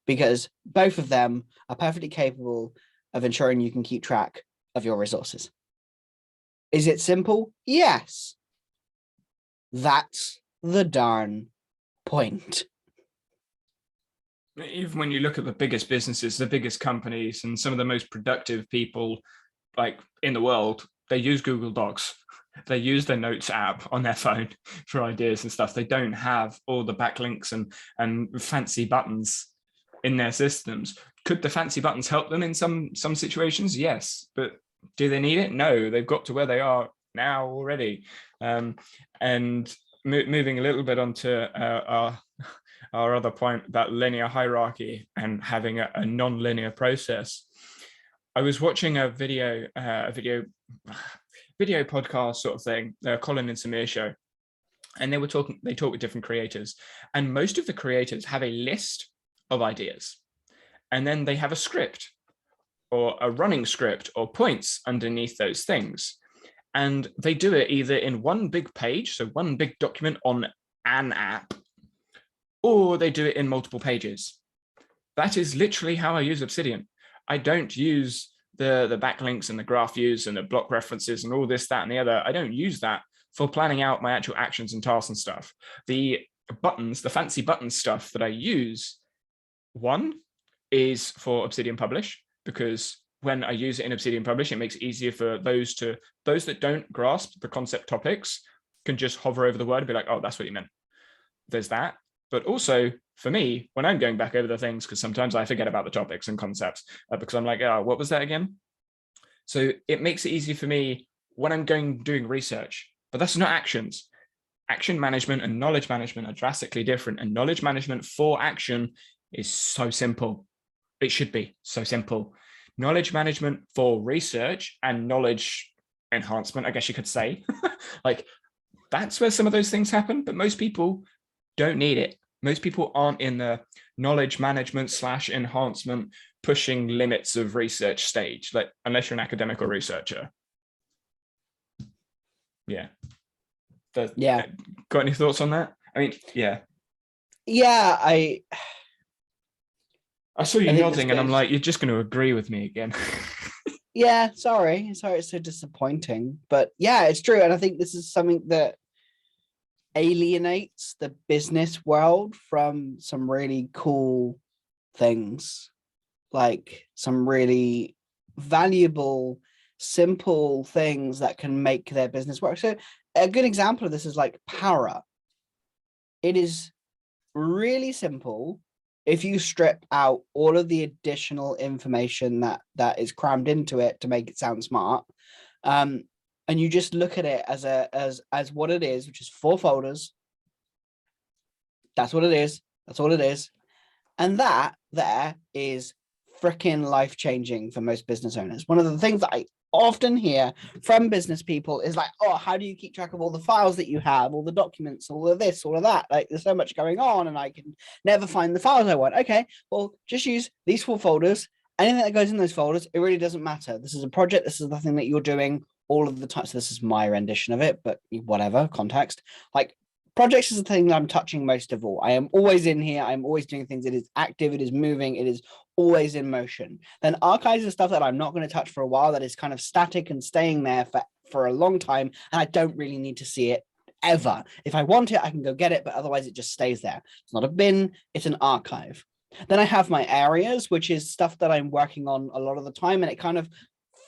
S2: because both of them are perfectly capable of ensuring you can keep track of your resources. Is it simple? Yes. That's the darn point.
S1: Even when you look at the biggest businesses, the biggest companies, and some of the most productive people like in the world, they use Google Docs. They use their notes app on their phone for ideas and stuff. They don't have all the backlinks and fancy buttons in their systems. Could the fancy buttons help them in some situations? Yes, but do they need it? No, they've got to where they are now already. And moving a little bit onto our other point about linear hierarchy and having a non-linear process. I was watching a video podcast sort of thing, Colin and Samir show, and they talk with different creators, and most of the creators have a list of ideas, and then they have a script or a running script or points underneath those things, and they do it either in one big page, so one big document on an app, or they do it in multiple pages. That is literally how I use Obsidian. I don't use the backlinks and the graph views and the block references and all this, that, and the other. I don't use that for planning out my actual actions and tasks and stuff. The buttons, the fancy button stuff that I use, one is for Obsidian Publish, because when I use it in Obsidian Publish, it makes it easier for those that don't grasp the concept topics can just hover over the word and be like, oh, that's what you meant. There's that. But also for me, when I'm going back over the things, because sometimes I forget about the topics and concepts, because I'm like, oh, what was that again? So it makes it easy for me when I'm doing research, but that's not actions. Action management and knowledge management are drastically different, and knowledge management for action is so simple. It should be so simple. Knowledge management for research and knowledge enhancement, I guess you could say, like that's where some of those things happen, but most people don't need it. Most people aren't in the knowledge management / enhancement, pushing limits of research stage, like unless you're an academic or researcher. Yeah. Got any thoughts on that? I mean, yeah.
S2: I
S1: saw you nodding and I'm like, you're just going to agree with me again.
S2: Yeah, sorry it's so disappointing, but yeah, it's true. And I think this is something that alienates the business world from some really cool things, like some really valuable, simple things that can make their business work. So a good example of this is like Para. It is really simple if you strip out all of the additional information that is crammed into it to make it sound smart, and you just look at it as what it is, which is 4 folders. That's what it is. That's all it is. And that there is freaking life-changing for most business owners. One of the things that I often hear from business people is like, oh, how do you keep track of all the files that you have, all the documents, all of this, all of that? Like, there's so much going on and I can never find the files I want. Okay, well, just use these 4 folders. Anything that goes in those folders, it really doesn't matter. This is a project. This is the thing that you're doing all of the time. So this is my rendition of it, but whatever context. Like, projects is the thing that I'm touching most of all. I am always in here. I'm always doing things. It is active. It is moving. It is always in motion. Then archives are stuff that I'm not going to touch for a while, that is kind of static and staying there for a long time. And I don't really need to see it ever. If I want it, I can go get it, but otherwise it just stays there. It's not a bin. It's an archive. Then I have my areas, which is stuff that I'm working on a lot of the time, and it kind of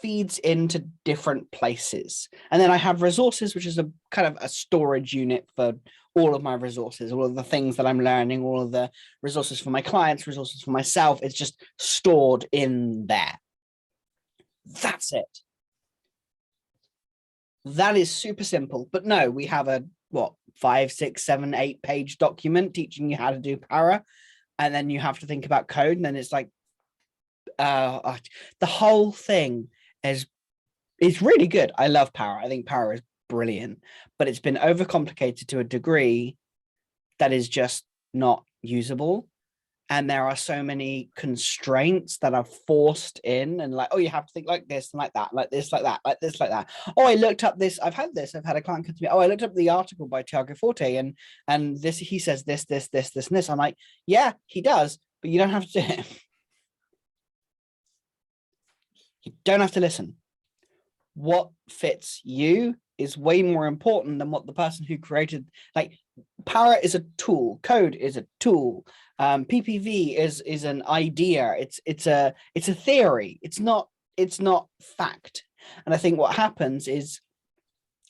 S2: feeds into different places. And then I have resources, which is a kind of a storage unit for all of my resources, all of the things that I'm learning, all of the resources for my clients, resources for myself. It's just stored in there. That's it. That is super simple. But no, we have a 5, 6, 7, 8 page document teaching you how to do Para, and then you have to think about code, and then it's like the whole thing is really good. I love Para. I think Para is brilliant, but it's been overcomplicated to a degree that is just not usable. And there are so many constraints that are forced in, and like, oh, you have to think like this and like that, like this, like that, like this, like that. Oh, I looked up this. I've had a client come to me. Oh, I looked up the article by Tiago Forte, and this, he says this, and this. I'm like, yeah, he does, but you don't have to do it. You don't have to listen. What fits you is way more important than what the person who created, like, Para is a tool, code is a tool, PPV is an idea, it's a theory, it's not fact. And I think what happens is,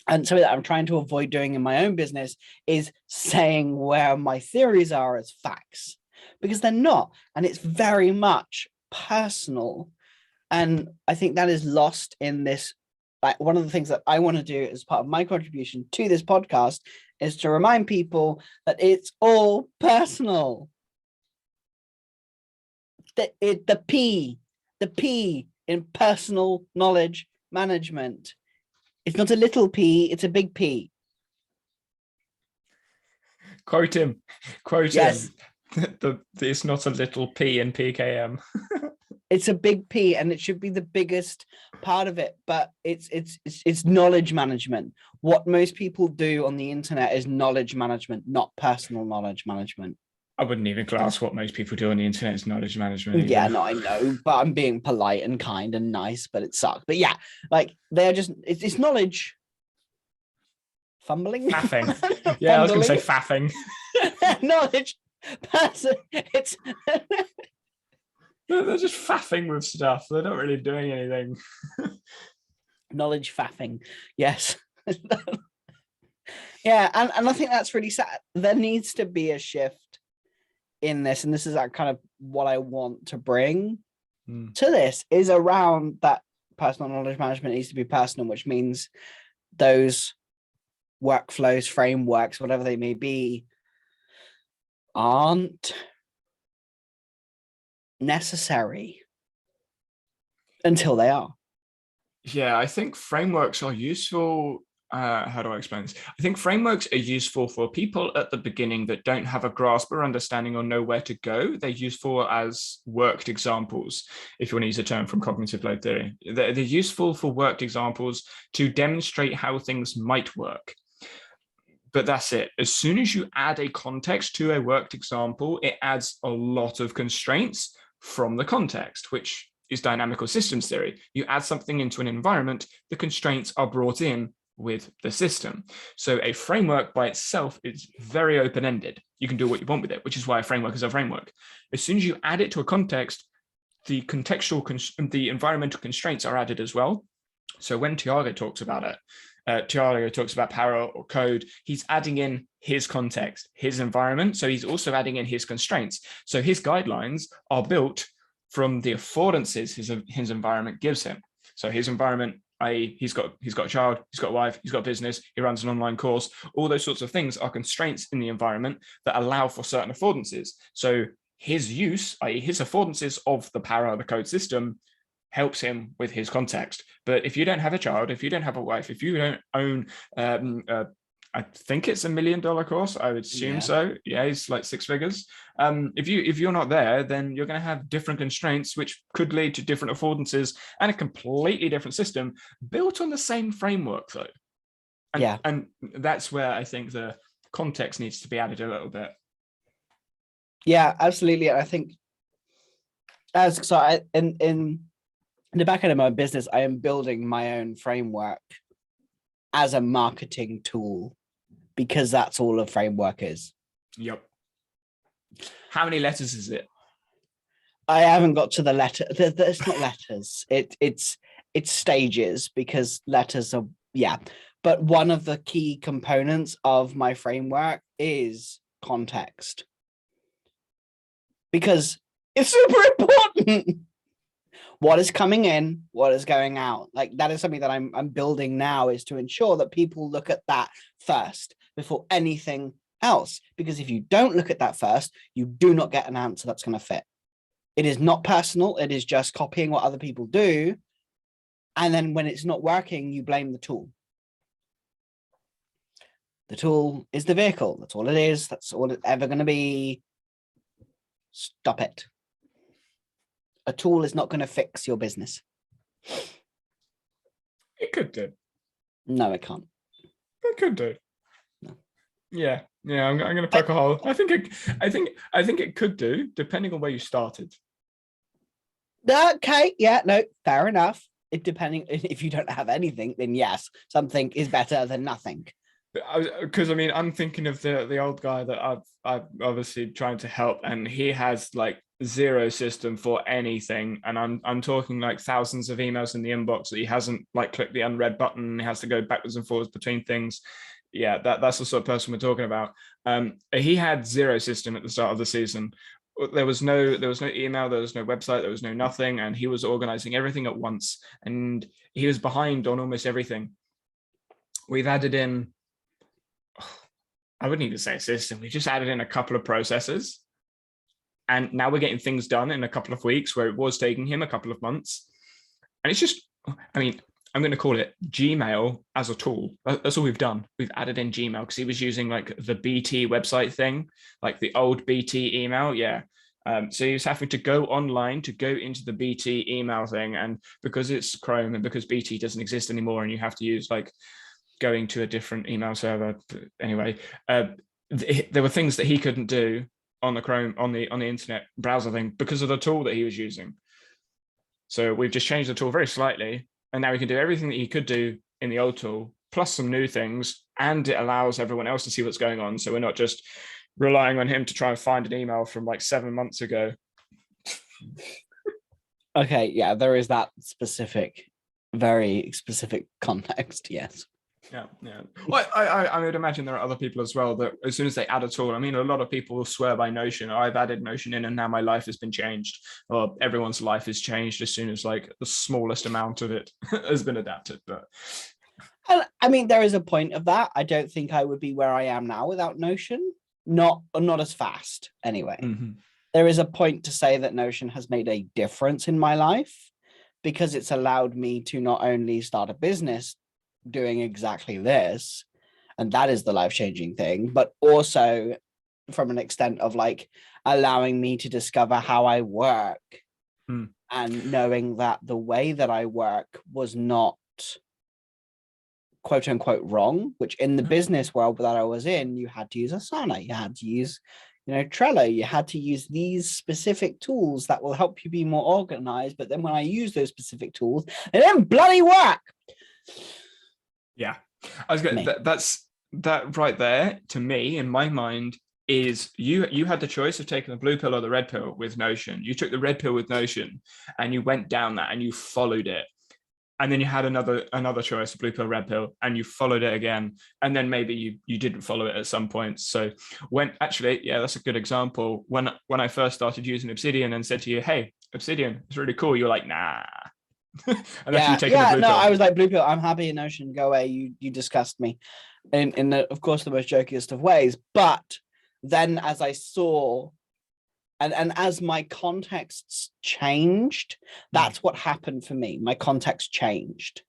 S2: and something that I'm trying to avoid doing in my own business, is saying where my theories are as facts, because they're not, and it's very much personal. And I think that is lost in this. Like, one of the things that I want to do as part of my contribution to this podcast is to remind people that it's all personal. The P in personal knowledge management. It's not a little p, it's a big P.
S1: Quote him.
S2: Yes.
S1: It's not a little p in PKM.
S2: It's a big P, and it should be the biggest part of it, but it's knowledge management. What most people do on the internet is knowledge management, not personal knowledge management.
S1: I wouldn't even class what most people do on the internet as knowledge management either.
S2: Yeah, no, I know, but I'm being polite and kind and nice, but it sucks. But yeah, like, they're just, it's knowledge fumbling.
S1: Faffing. Yeah, I was going to say faffing.
S2: Knowledge person. It's
S1: they're just faffing with stuff. They're not really doing anything.
S2: Knowledge faffing. Yes. Yeah, and I think that's really sad. There needs to be a shift in this, and this is kind of what I want to bring to this, is around that personal knowledge management needs to be personal, which means those workflows, frameworks, whatever they may be, aren't necessary until they are.
S1: Yeah, I think frameworks are useful. How do I explain this? I think frameworks are useful for people at the beginning that don't have a grasp or understanding or know where to go. They're useful as worked examples, if you want to use a term from cognitive load theory. They're useful for worked examples to demonstrate how things might work. But that's it. As soon as you add a context to a worked example, it adds a lot of constraints from the context, which is dynamical systems theory. You add something into an environment, the constraints are brought in with the system. So a framework by itself is very open-ended. You can do what you want with it, which is why a framework is a framework. As soon as you add it to a context, the environmental constraints are added as well. So when Tiago talks about it, Tiago talks about para or code, he's adding in his context, his environment. So he's also adding in his constraints. So his guidelines are built from the affordances his environment gives him. So his environment, i.e. he's got a child, he's got a wife, he's got a business, he runs an online course, all those sorts of things are constraints in the environment that allow for certain affordances. So his use, i.e. his affordances of the para, the code system, helps him with his context. But if you don't have a child, if you don't have a wife, if you don't own I think it's $1 million course. I would assume so. Yeah, it's like 6 figures. If you're not there, then you're going to have different constraints, which could lead to different affordances and a completely different system built on the same framework, though. And that's where I think the context needs to be added a little bit.
S2: Yeah, absolutely. I think in the back end of my business, I am building my own framework as a marketing tool, because that's all a framework is.
S1: Yep. How many letters is it?
S2: I haven't got to the letter. It's not letters. It's stages, because letters are, But one of the key components of my framework is context, because it's super important. What is coming in, what is going out. Like, that is something that I'm building now, is to ensure that people look at that first before anything else. Because if you don't look at that first, you do not get an answer that's going to fit. It is not personal. It is just copying what other people do. And then when it's not working, you blame the tool. The tool is the vehicle. That's all it is. That's all it's ever going to be. Stop it. A tool is not going to fix your business.
S1: It could do.
S2: No, it can't.
S1: It could do.
S2: No.
S1: Yeah. I'm going to poke a hole. I think it could do, depending on where you started.
S2: Okay. Yeah. No. Fair enough. Depending, if you don't have anything, then yes, something is better than nothing.
S1: Because I'm thinking of the old guy that I've obviously trying to help, and he has like zero system for anything, and I'm talking like thousands of emails in the inbox that he hasn't like clicked the unread button. He has to go backwards and forwards between things. Yeah, that's the sort of person we're talking about. He had zero system at the start of the season. There was no email, there was no website, there was no nothing, and he was organizing everything at once, and he was behind on almost everything. We've added in, I wouldn't even say a system, we just added in a couple of processes, and now we're getting things done in a couple of weeks where it was taking him a couple of months. And it's just, I'm going to call it Gmail as a tool. That's all we've done. We've added in Gmail because he was using like the BT website thing, like the old BT email. Yeah. So he was having to go online to go into the BT email thing. And because it's Chrome and because BT doesn't exist anymore and you have to use like going to a different email server. Anyway, there were things that he couldn't do on the Chrome, on the internet browser thing because of the tool that he was using. So we've just changed the tool very slightly. And now we can do everything that he could do in the old tool, plus some new things, and it allows everyone else to see what's going on. So we're not just relying on him to try and find an email from like 7 months ago.
S2: Okay, yeah, there is that specific, very specific context, yes.
S1: Yeah, yeah. Well, I would imagine there are other people as well that as soon as they add a tool, I mean, a lot of people will swear by Notion. I've added Notion in and now my life has been changed, or everyone's life is changed as soon as like the smallest amount of it has been adapted. But
S2: And I mean, there is a point of that. I don't think I would be where I am now without Notion. Not as fast anyway.
S1: mm-hmm.
S2: There is a point to say that Notion has made a difference in my life because it's allowed me to not only start a business doing exactly this, and that is the life-changing thing, but also from an extent of like allowing me to discover how I work and knowing that the way that I work was not quote unquote wrong, which in the business world that I was in, you had to use Asana, you had to use, Trello, you had to use these specific tools that will help you be more organized. But then when I use those specific tools, they don't bloody work.
S1: Yeah, I was going. That right there to me in my mind is you had the choice of taking the blue pill or the red pill with Notion. You took the red pill with Notion, and you went down that and you followed it. And then you had another choice, blue pill, red pill, and you followed it again. And then maybe you didn't follow it at some point. So when actually, yeah, that's a good example. When I first started using Obsidian and said to you, hey, Obsidian, it's really cool. You're like, nah. And
S2: yeah,
S1: you taking the blue pill.
S2: I was like, blue pill, I'm happy in Notion, go away. You disgust me. In the, of course, the most jokiest of ways. But then as I saw and as my contexts changed, that's what happened for me. My context changed.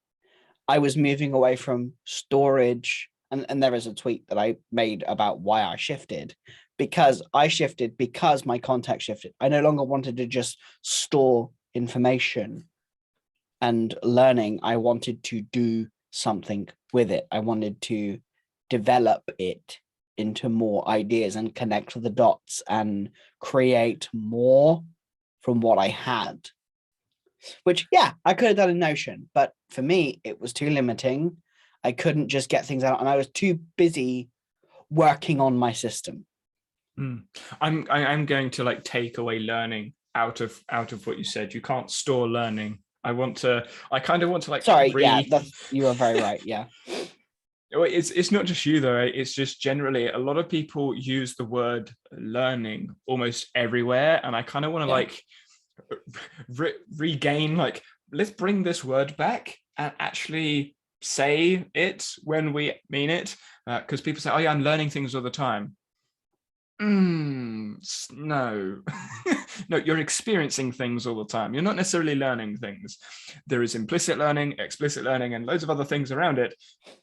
S2: I was moving away from storage, and there is a tweet that I made about why I shifted, because my context shifted. I no longer wanted to just store information and learning. I wanted to do something with it. I wanted to develop it into more ideas and connect the dots and create more from what I had, which, yeah, I could have done in Notion, but for me, it was too limiting. I couldn't just get things out and I was too busy working on my system.
S1: I'm going to like take away learning out of what you said. You can't store learning. I kind of want to like.
S2: Sorry, yeah, you are very right. Yeah.
S1: It's not just you though. It's just generally a lot of people use the word learning almost everywhere, and I kind of want to like regain like, let's bring this word back and actually say it when we mean it, because people say, oh yeah, I'm learning things all the time. No. No, you're experiencing things all the time. You're not necessarily learning things. There is implicit learning, explicit learning, and loads of other things around it,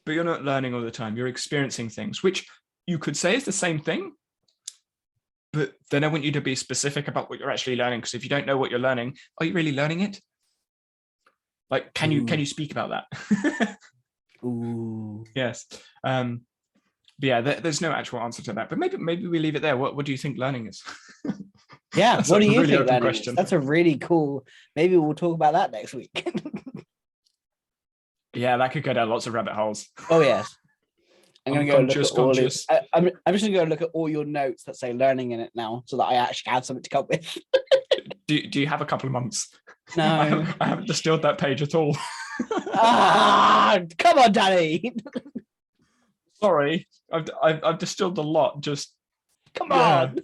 S1: but you're not learning all the time. You're experiencing things, which you could say is the same thing, but then I want you to be specific about what you're actually learning, because if you don't know what you're learning, are you really learning it? Like, can you speak about that?
S2: Ooh.
S1: Yes. But yeah, there's no actual answer to that, but maybe we leave it there. What do you think learning is?
S2: Yeah, what do you think learning is? That's a really cool, maybe we'll talk about that next week.
S1: Yeah, that could go down lots of rabbit holes.
S2: Oh yes. I'm going to go look at all
S1: conscious.
S2: I'm just going to go look at all your notes that say learning in it now, so that I actually have something to come with.
S1: Do you have a couple of months?
S2: No.
S1: I haven't distilled that page at all.
S2: Come on, Danny.
S1: Sorry, I've distilled a lot. Just
S2: come on.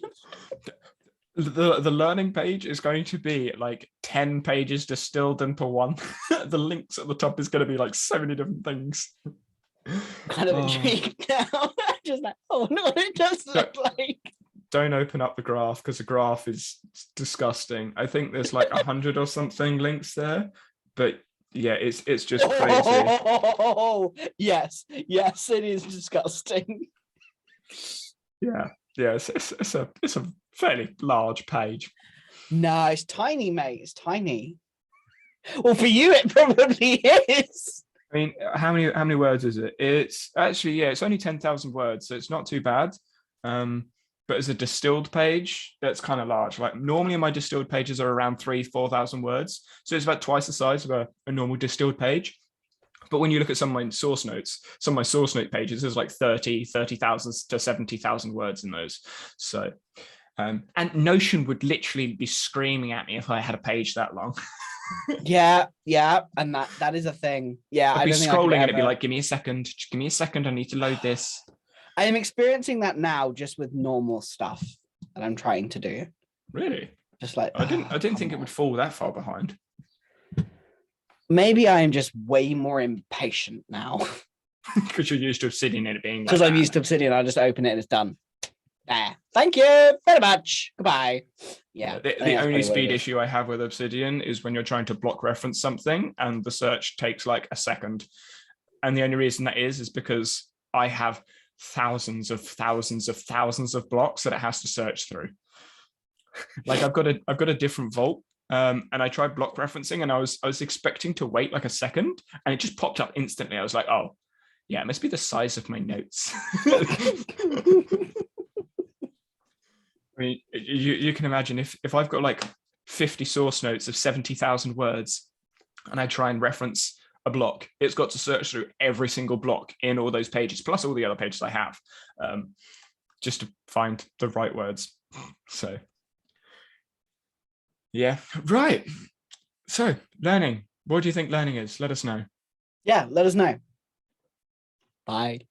S1: The learning page is going to be like 10 pages distilled into one. The links at the top is going to be like so many different things.
S2: Kind of intrigued now. Just like, oh no, it does look like.
S1: Don't open up the graph, because the graph is disgusting. I think there's like 100 or something links there, but yeah, it's just crazy.
S2: Oh, yes, it is disgusting.
S1: Yeah, it's a fairly large page.
S2: No, it's tiny, mate. It's tiny. Well, for you, it probably is.
S1: I mean, how many words is it? It's actually, it's only 10,000 words, so it's not too bad. But as a distilled page, that's kind of large. Like normally my distilled pages are around 3,000-4,000 words. So it's about twice the size of a normal distilled page. But when you look at some of my source notes, some of my source note pages, there's like 30,000 to 70,000 words in those. So, and Notion would literally be screaming at me if I had a page that long.
S2: Yeah, and that is a thing. Yeah,
S1: I'd
S2: I
S1: be
S2: don't think I could
S1: scrolling and it'd be
S2: ever.
S1: like, give me a second, just give me a second, I need to load this.
S2: I am experiencing that now just with normal stuff that I'm trying to do.
S1: Really?
S2: Just like
S1: I didn't
S2: come
S1: think it
S2: on.
S1: would fall that far behind.
S2: Maybe I am just way more impatient now.
S1: Because you're used to Obsidian and it being like
S2: Because I'm
S1: that.
S2: used to Obsidian, I just open it and it's done. There. Thank you very much. Goodbye. Yeah.
S1: The only speed issue I have with Obsidian is when you're trying to block reference something and the search takes like a second. And the only reason that is because I have thousands of blocks that it has to search through. Like I've got a different vault. And I tried block referencing and I was expecting to wait like a second and it just popped up instantly. I was like, oh, yeah, it must be the size of my notes. I mean, you can imagine if I've got like 50 source notes of 70,000 words and I try and reference a block, it's got to search through every single block in all those pages, plus all the other pages I have, just to find the right words. So, yeah, right. So, learning. What do you think learning is? Let us know.
S2: Yeah, let us know. Bye.